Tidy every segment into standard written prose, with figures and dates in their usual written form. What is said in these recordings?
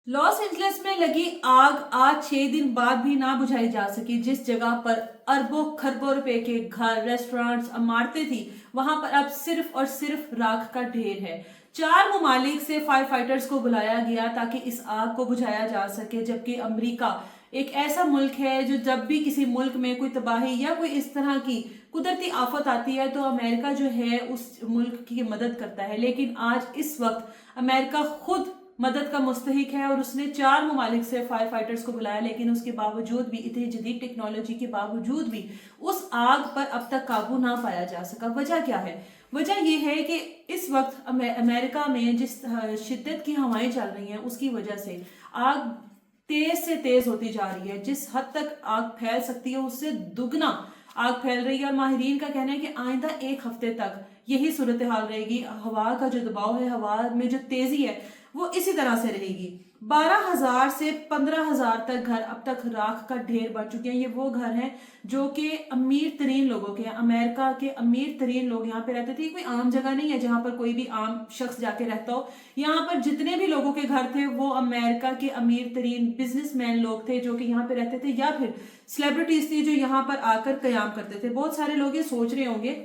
Los Angeles में लगी आग आज 6 दिन बाद भी ना बुझाई जा सकी। जिस जगह पर अरबों खरबों रुपए के घर, रेस्टोरेंट्स, इमारतें थी, वहां पर अब सिर्फ और सिर्फ राख का ढेर है। 4 ममालिक से फायर फाइटर्स को बुलाया गया ताकि इस आग को बुझाया जा सके, जबकि अमेरिका एक ऐसा मुल्क है जो जब भी किसी मुल्क में कोई तबाही या कोई इस तरह की कुदरती आफत आती है तो अमेरिका जो है उस मुल्क की मदद करता है। लेकिन आज इस वक्त अमेरिका खुद मदद का मुस्तहिक है और उसने 4 ममालिक से फायर फाइटर्स को बुलाया, लेकिन उसके बावजूद भी, इतनी जदीद टेक्नोलॉजी के बावजूद भी उस आग पर अब तक काबू ना पाया जा सका। वजह क्या है? वजह यह है कि इस वक्त अमेरिका में जिस शिद्दत की हवाएं चल रही हैं उसकी वजह से आग तेज से तेज होती जा रही है। जिस हद तक आग फैल सकती है उससे दुगना आग फैल रही है और माहिरीन का कहना है कि आइंदा 1 हफ्ते तक यही सूरत हाल रहेगी। हवा का जो दबाव है, हवा में जो तेजी है, वो इसी तरह से रहेगी। 12,000 से 15,000 तक घर अब तक राख का ढेर बढ़ चुके हैं। ये वो घर हैं जो कि अमीर तरीन लोगों के हैं। अमेरिका के अमीर तरीन लोग यहाँ पे रहते थे। कोई आम जगह नहीं है जहां पर कोई भी आम शख्स जाके रहता हो। यहाँ पर जितने भी लोगों के घर थे वो अमेरिका के अमीर तरीन बिजनेसमैन लोग थे जो कि यहाँ पे रहते थे, या फिर सेलिब्रिटीज थी जो यहाँ पर आकर कयाम करते थे। बहुत सारे लोग ये सोच रहे होंगे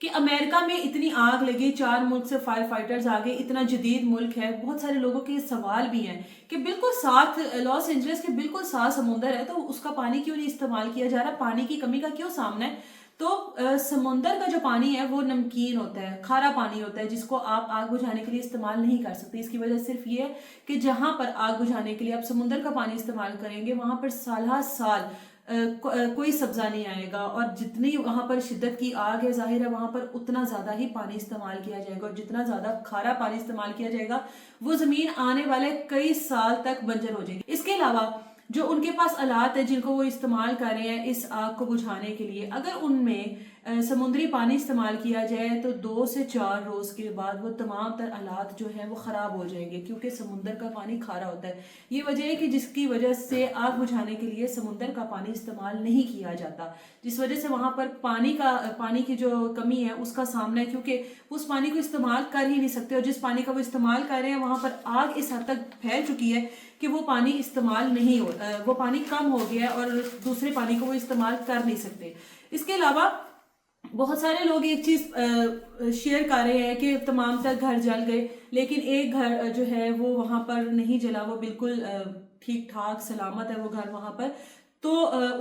कि अमेरिका में इतनी आग लगी, 4 मुल्क से फायर फाइटर्स आ गए, इतना जदीद मुल्क है। बहुत सारे लोगों के सवाल भी हैं कि बिल्कुल साथ लॉस एंजलिस के बिल्कुल साथ समुंदर है तो उसका पानी क्यों नहीं इस्तेमाल किया जा रहा, पानी की कमी का क्यों सामना है? तो समुंदर का जो पानी है वो नमकीन होता है, खारा पानी होता है, जिसको आप आग बुझाने के लिए इस्तेमाल नहीं कर सकते। इसकी वजह सिर्फ ये है कि जहां पर आग बुझाने के लिए आप समुंदर का पानी इस्तेमाल करेंगे वहां पर साल साल कोई सब्जा नहीं आएगा और जितनी वहां पर शिद्दत की आग है, जाहिर है वहां पर उतना ज्यादा ही पानी इस्तेमाल किया जाएगा और जितना ज्यादा खारा पानी इस्तेमाल किया जाएगा वो जमीन आने वाले कई साल तक बंजर हो जाएगी। इसके अलावा जो उनके पास आलात है जिनको वो इस्तेमाल कर रहे हैं इस आग को बुझाने के लिए, अगर उनमें समुद्री पानी इस्तेमाल किया जाए तो 2 से 4 रोज के बाद वो तमाम तर आलात जो है वो खराब हो जाएंगे, क्योंकि समुद्र का पानी खारा होता है। ये वजह है कि जिसकी वजह से आग बुझाने के लिए समुद्र का पानी इस्तेमाल नहीं किया जाता, जिस वजह से वहां पर पानी की जो कमी है उसका सामना है, क्योंकि उस पानी को इस्तेमाल कर ही नहीं सकते और जिस पानी का वो इस्तेमाल कर रहे हैं वहां पर आग इस हद तक फैल चुकी है कि वो पानी इस्तेमाल नहीं हो, वो पानी कम हो गया और दूसरे पानी को वो इस्तेमाल कर नहीं सकते। इसके अलावा बहुत सारे लोग एक चीज शेयर कर रहे हैं कि तमाम तक घर जल गए, लेकिन एक घर जो है वो वहां पर नहीं जला, वो बिल्कुल ठीक ठाक सलामत है वो घर वहां पर। तो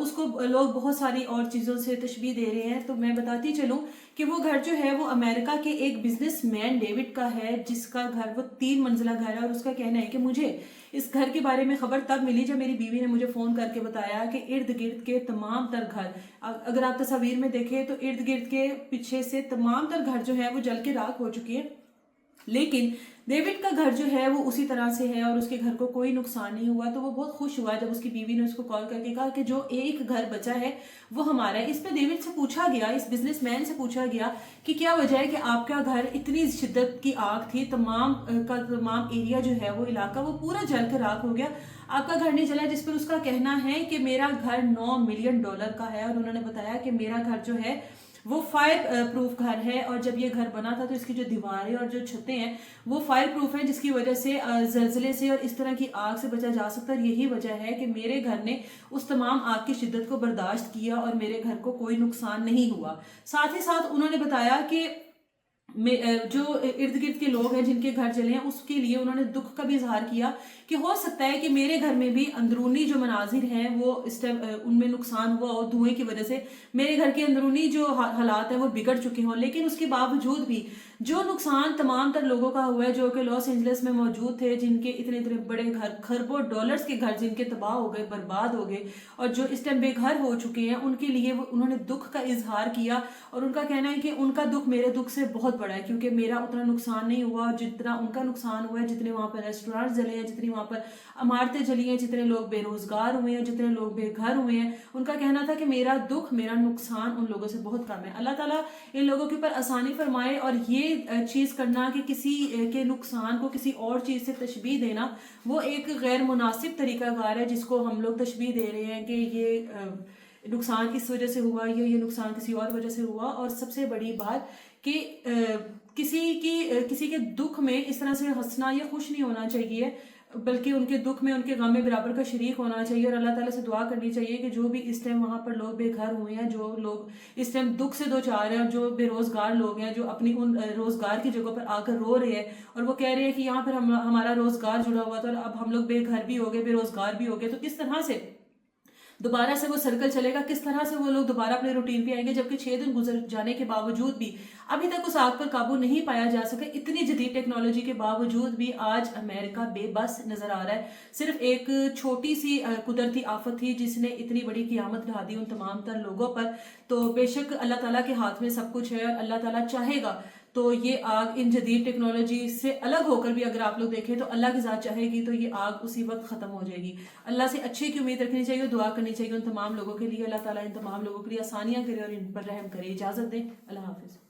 उसको लोग बहुत सारी और चीज़ों से तशबीह दे रहे हैं। तो मैं बताती चलूं कि वो घर जो है वो अमेरिका के एक बिजनेसमैन डेविड का है, जिसका घर वो 3 मंजिला घर है। और उसका कहना है कि मुझे इस घर के बारे में खबर तब मिली जब मेरी बीवी ने मुझे फ़ोन करके बताया कि इर्द गिर्द के तमाम तर घर, अगर आप तस्वीर में देखें तो इर्द गिर्द के पीछे से तमाम तर घर जो है वो जल के राख हो चुकी है, लेकिन डेविड का घर जो है वो उसी तरह से है और उसके घर को कोई नुकसान नहीं हुआ। तो वो बहुत खुश हुआ जब उसकी बीवी ने उसको कॉल करके कहा कि जो एक घर बचा है वो हमारा है। इस पे डेविड से पूछा गया, इस बिजनेसमैन से पूछा गया कि क्या वजह है कि आपका घर, इतनी शिद्दत की आग थी, तमाम एरिया जो है वो इलाका वो पूरा जल कर राख हो गया, आपका घर नहीं जला? जिस पर उसका कहना है कि मेरा घर $9 मिलियन का है। और उन्होंने बताया कि मेरा घर जो है वो फायर प्रूफ घर है और जब ये घर बना था तो इसकी जो दीवारें और जो छतें हैं वो फायर प्रूफ है, जिसकी वजह से जलजले से और इस तरह की आग से बचा जा सकता है। यही वजह है कि मेरे घर ने उस तमाम आग की शिद्दत को बर्दाश्त किया और मेरे घर को कोई नुकसान नहीं हुआ। साथ ही साथ उन्होंने बताया कि जो इर्द गिर्द के लोग हैं जिनके घर जले हैं उसके लिए उन्होंने दुख का भी इजहार किया कि हो सकता है कि मेरे घर में भी अंदरूनी जो मनाजिर हैं वो इस टाइम उनमें नुकसान हुआ और धुएं की वजह से मेरे घर के अंदरूनी जो हालात हैं वो बिगड़ चुके हों, लेकिन उसके बावजूद भी जो नुकसान तमाम तर लोगों का हुआ है जो कि लॉस एंजलिस में मौजूद थे, जिनके इतने इतने बड़े घर, खरबों डॉलर्स के घर जिनके तबाह हो गए, बर्बाद हो गए और जो इस टाइम बेघर हो चुके हैं, उनके लिए वो उन्होंने दुख का इजहार किया। और उनका कहना है कि उनका दुख मेरे दुख से बहुत बड़ा है, क्योंकि मेरा उतना नुकसान नहीं हुआ जितना उनका नुकसान हुआ है। जितने वहां पर रेस्टोरेंट जले हैं, जितनी वहां पर इमारतें जली हैं, जितने लोग बेरोजगार हुए हैं, जितने लोग बेघर हुए हैं, उनका कहना था कि मेरा दुख, मेरा नुकसान उन लोगों से बहुत कम है। अल्लाह ताला इन लोगों के ऊपर आसानी फरमाए। और ये चीज करना कि किसी के नुकसान को किसी और चीज से तशबीह देना वो एक गैर मुनासिब तरीकाकार है, जिसको हम लोग तशबीह दे रहे हैं कि ये नुकसान इस वजह से हुआ या ये नुकसान किसी और वजह से हुआ। और सबसे बड़ी बात कि किसी के दुख में इस तरह से हंसना या खुश नहीं होना चाहिए। बल्कि उनके दुख में उनके गम में बराबर का शरीक होना चाहिए और अल्लाह ताला से दुआ करनी चाहिए कि जो भी इस टाइम वहाँ पर लोग बेघर हुए हैं, जो लोग इस टाइम दुख से दो चार हैं, और जो बेरोजगार लोग हैं, जो अपनी उन रोजगार की जगह पर आकर रो रहे हैं और वो कह रहे हैं कि यहाँ पर हमारा रोजगार जुड़ा हुआ था और अब हम लोग बेघर भी हो गए, बेरोजगार भी हो गए, तो किस तरह से दोबारा से वो सर्कल चलेगा, किस तरह से वो लोग दोबारा अपने रूटीन पे आएंगे, जबकि 6 दिन गुजर जाने के बावजूद भी अभी तक उस आग पर काबू नहीं पाया जा सका। इतनी जदीद टेक्नोलॉजी के बावजूद भी आज अमेरिका बेबस नजर आ रहा है। सिर्फ एक छोटी सी कुदरती आफत थी जिसने इतनी बड़ी कियामत ढा दी उन तमाम तर लोगों पर। तो बेशक अल्लाह ताला के हाथ में सब कुछ है और अल्लाह ताला चाहेगा तो ये आग इन जदीद टेक्नोलॉजी से अलग होकर भी अगर आप लोग देखें तो अल्लाह की ज़ात चाहेगी तो ये आग उसी वक्त ख़त्म हो जाएगी। अल्लाह से अच्छे की उम्मीद रखनी चाहिए, दुआ करनी चाहिए उन तमाम लोगों के लिए। अल्लाह ताला इन तमाम लोगों के लिए आसानियां करे और इन पर रहम करे। इजाज़त दें, अल्लाह हाफिज़।